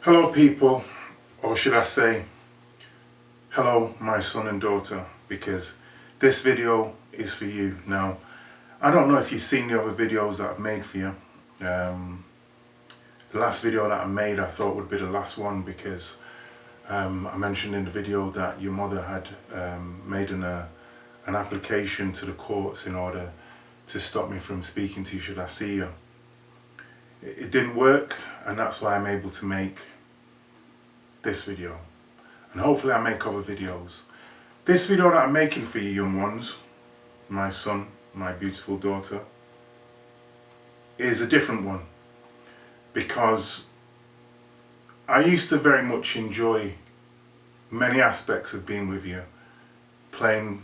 Hello people, or should I say, hello my son and daughter, because this video is for you. Now, I don't know if you've seen the other videos that I've made for you. The last video that I made I thought would be the last one because I mentioned in the video that your mother had made an application to the courts in order to stop me from speaking to you should I see you. It didn't work, and that's why I'm able to make this video, and hopefully I make other videos. This video that I'm making for you young ones, my son, my beautiful daughter, is a different one, because I used to very much enjoy many aspects of being with you, playing,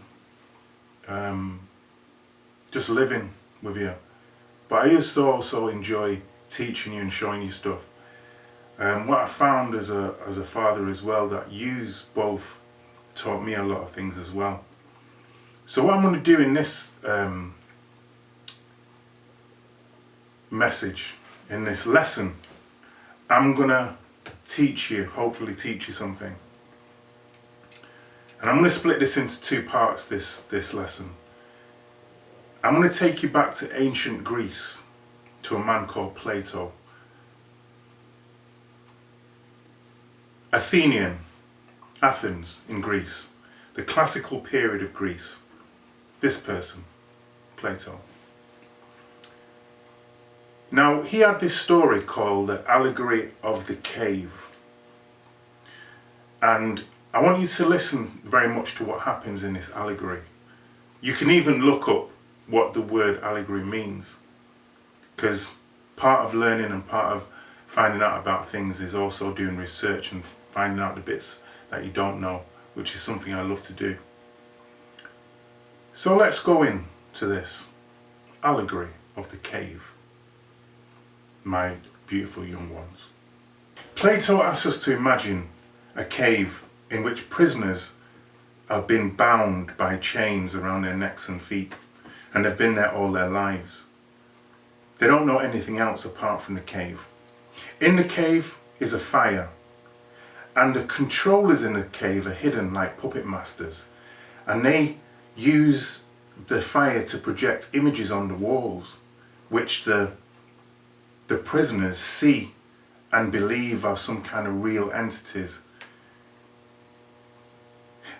just living with you, but I used to also enjoy teaching you and showing you stuff. What I found as a father as well, that yous both taught me a lot of things as well. So what I'm going to do in this message, in this lesson, I'm going to teach you, hopefully teach you something. And I'm going to split this into two parts, this lesson. I'm going to take you back to ancient Greece, to a man called Plato. Athens in Greece, the classical period of Greece. This person, Plato. Now, he had this story called the Allegory of the Cave. And I want you to listen very much to what happens in this allegory. You can even look up what the word allegory means, because part of learning and part of finding out about things is also doing research and finding out the bits that you don't know, which is something I love to do. So let's go into this allegory of the cave, my beautiful young ones. Plato asks us to imagine a cave in which prisoners have been bound by chains around their necks and feet, and have been there all their lives. They don't know anything else apart from the cave. In the cave is a fire, and the controllers in the cave are hidden like puppet masters, and they use the fire to project images on the walls, which the prisoners see and believe are some kind of real entities.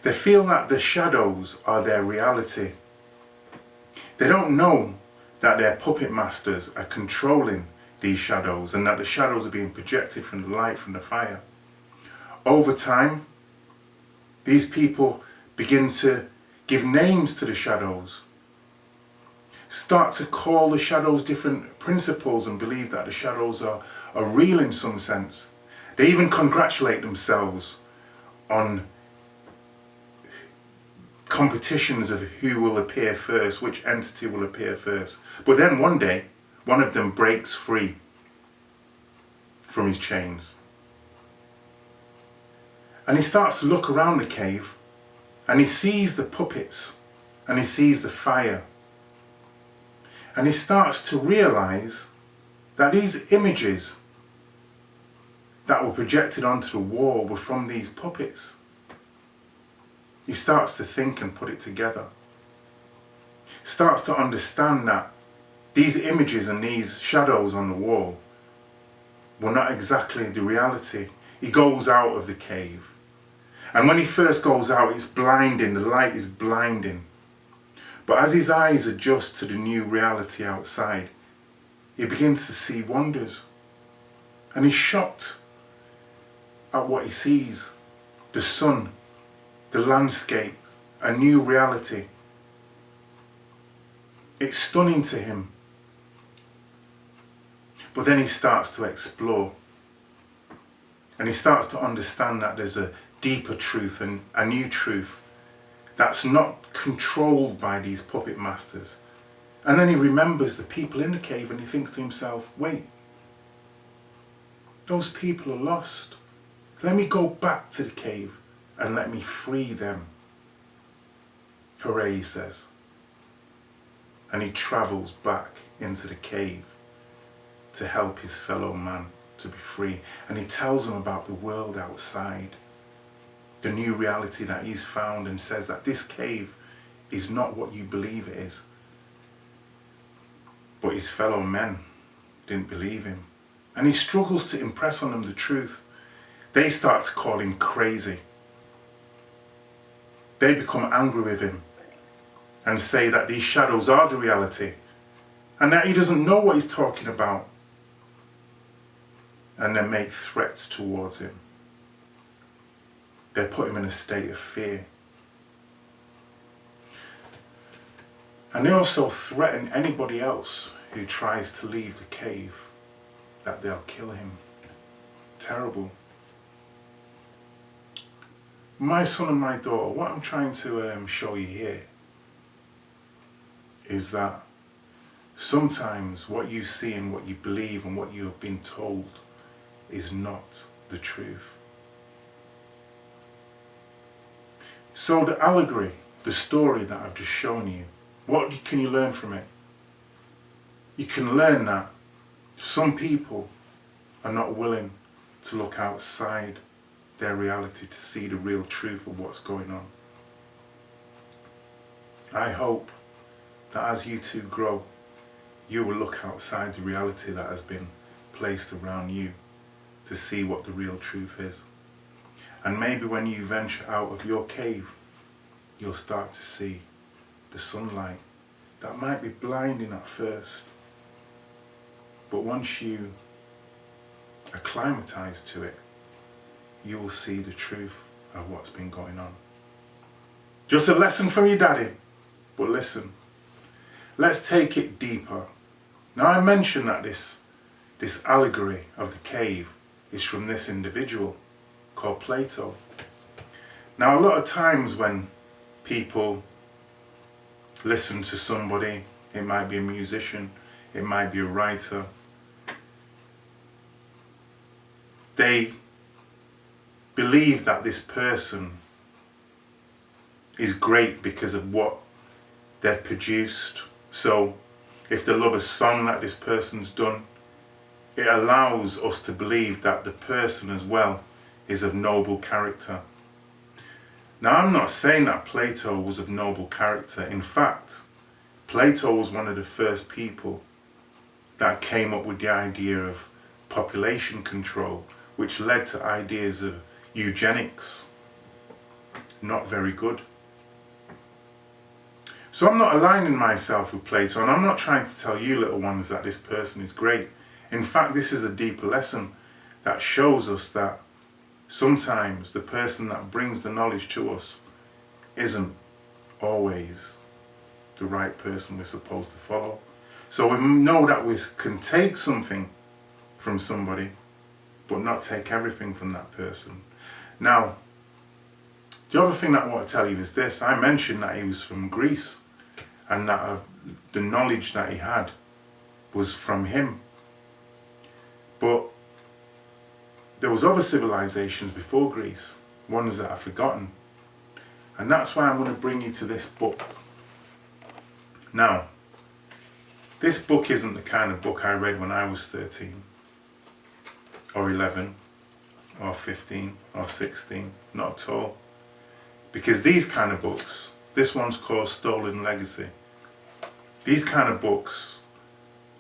They feel that the shadows are their reality. They don't know that their puppet masters are controlling these shadows, and that the shadows are being projected from the light from the fire. Over time, these people begin to give names to the shadows, start to call the shadows different principles, and believe that the shadows are real in some sense. They even congratulate themselves on competitions of who will appear first, which entity will appear first. But then one day, one of them breaks free from his chains. And he starts to look around the cave, and he sees the puppets, and he sees the fire. And he starts to realize that these images that were projected onto the wall were from these puppets. He starts to think and put it together. Starts to understand that these images and these shadows on the wall were not exactly the reality. He goes out of the cave. And when he first goes out, it's blinding, the light is blinding. But as his eyes adjust to the new reality outside, he begins to see wonders. And he's shocked at what he sees. The sun, the landscape, a new reality. It's stunning to him. But then he starts to explore. And he starts to understand that there's a deeper truth and a new truth that's not controlled by these puppet masters. And then he remembers the people in the cave, and he thinks to himself, wait, those people are lost. Let me go back to the cave and let me free them. Hooray, he says. And he travels back into the cave to help his fellow man to be free. And he tells them about the world outside, the new reality that he's found, and says that this cave is not what you believe it is. But his fellow men didn't believe him. And he struggles to impress on them the truth. They start to call him crazy. They become angry with him and say that these shadows are the reality and that he doesn't know what he's talking about. And they make threats towards him. They put him in a state of fear. And they also threaten anybody else who tries to leave the cave, that they'll kill him. Terrible. My son and my daughter, what I'm trying to show you here is that sometimes what you see and what you believe and what you have been told is not the truth. So the allegory, the story that I've just shown you, what can you learn from it? You can learn that some people are not willing to look outside their reality to see the real truth of what's going on. I hope that as you two grow, you will look outside the reality that has been placed around you to see what the real truth is. And maybe when you venture out of your cave, you'll start to see the sunlight that might be blinding at first. But once you acclimatise to it, you will see the truth of what's been going on. Just a lesson from your daddy. But listen, let's take it deeper. Now I mentioned that this allegory of the cave is from this individual called Plato. Now a lot of times when people listen to somebody, it might be a musician, it might be a writer, they believe that this person is great because of what they've produced. So if they love a song that this person's done, it allows us to believe that the person as well is of noble character. Now I'm not saying that Plato was of noble character. In fact, Plato was one of the first people that came up with the idea of population control, which led to ideas of eugenics. Not very good. So I'm not aligning myself with Plato, and I'm not trying to tell you little ones that this person is great. In fact, this is a deeper lesson that shows us that sometimes the person that brings the knowledge to us isn't always the right person we're supposed to follow. So we know that we can take something from somebody, but not take everything from that person. Now, the other thing that I want to tell you is this. I mentioned that he was from Greece and that the knowledge that he had was from him. But there was other civilizations before Greece, ones that I've forgotten. And that's why I'm going to bring you to this book. Now, this book isn't the kind of book I read when I was 13 or 11 or 15 or 16, not at all. Because these kind of books, this one's called Stolen Legacy. These kind of books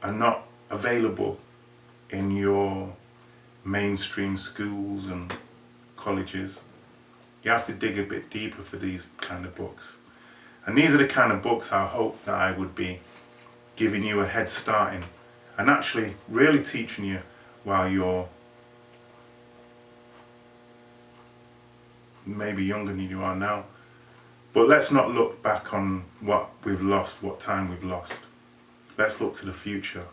are not available in your mainstream schools and colleges. You have to dig a bit deeper for these kind of books. And these are the kind of books I hope that I would be giving you a head start in and actually really teaching you while you're maybe younger than you are now. But let's not look back on what we've lost, what time we've lost. Let's look to the future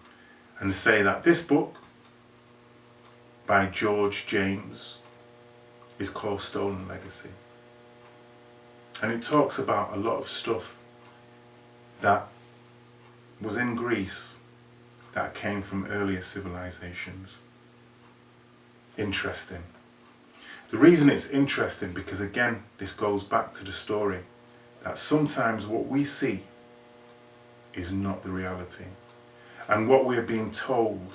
and say that this book by George James is called Stolen Legacy. And it talks about a lot of stuff that was in Greece that came from earlier civilizations. Interesting. The reason it's interesting because again, this goes back to the story that sometimes what we see is not the reality. And what we're being told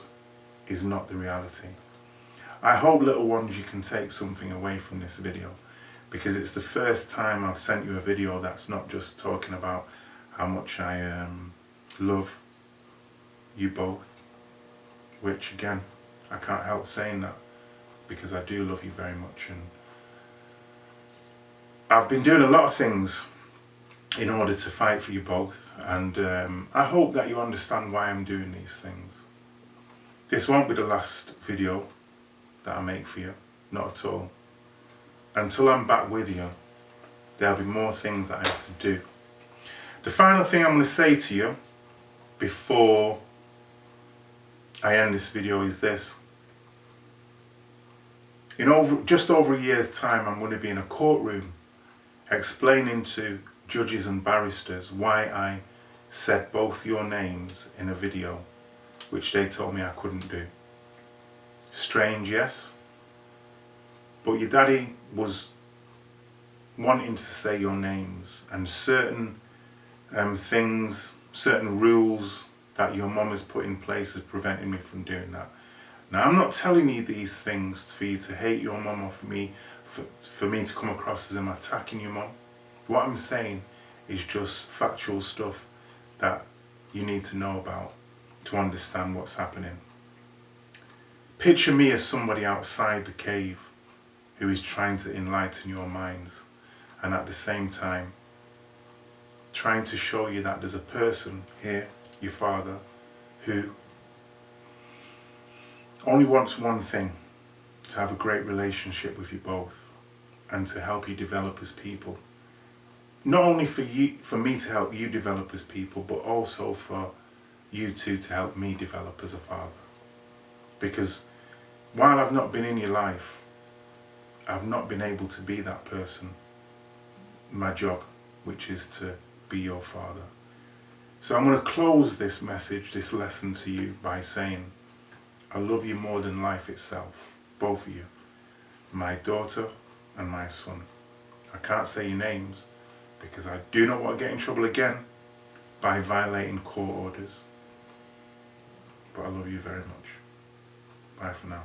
is not the reality. I hope, little ones, you can take something away from this video, because it's the first time I've sent you a video that's not just talking about how much I love you both, which again, I can't help saying that because I do love you very much, and I've been doing a lot of things in order to fight for you both, and I hope that you understand why I'm doing these things. This won't be the last video that I make for you, not at all. Until I'm back with you, there'll be more things that I have to do. The final thing I'm going to say to you before I end this video is this. In just over a year's time, I'm going to be in a courtroom explaining to judges and barristers why I said both your names in a video, which they told me I couldn't do. Strange, yes? But your daddy was wanting to say your names, and certain things, certain rules that your mum has put in place has prevented me from doing that. Now, I'm not telling you these things for you to hate your mum or for me to come across as I'm attacking your mum. What I'm saying is just factual stuff that you need to know about to understand what's happening. Picture me as somebody outside the cave who is trying to enlighten your minds, and at the same time trying to show you that there's a person here, your father, who only wants one thing: to have a great relationship with you both and to help you develop as people. Not only for me to help you develop as people, but also for you two to help me develop as a father. Because while I've not been in your life, I've not been able to be that person, my job, which is to be your father. So I'm going to close this message, this lesson to you by saying, I love you more than life itself, both of you, my daughter and my son. I can't say your names because I do not want to get in trouble again by violating court orders. But I love you very much. Bye for now.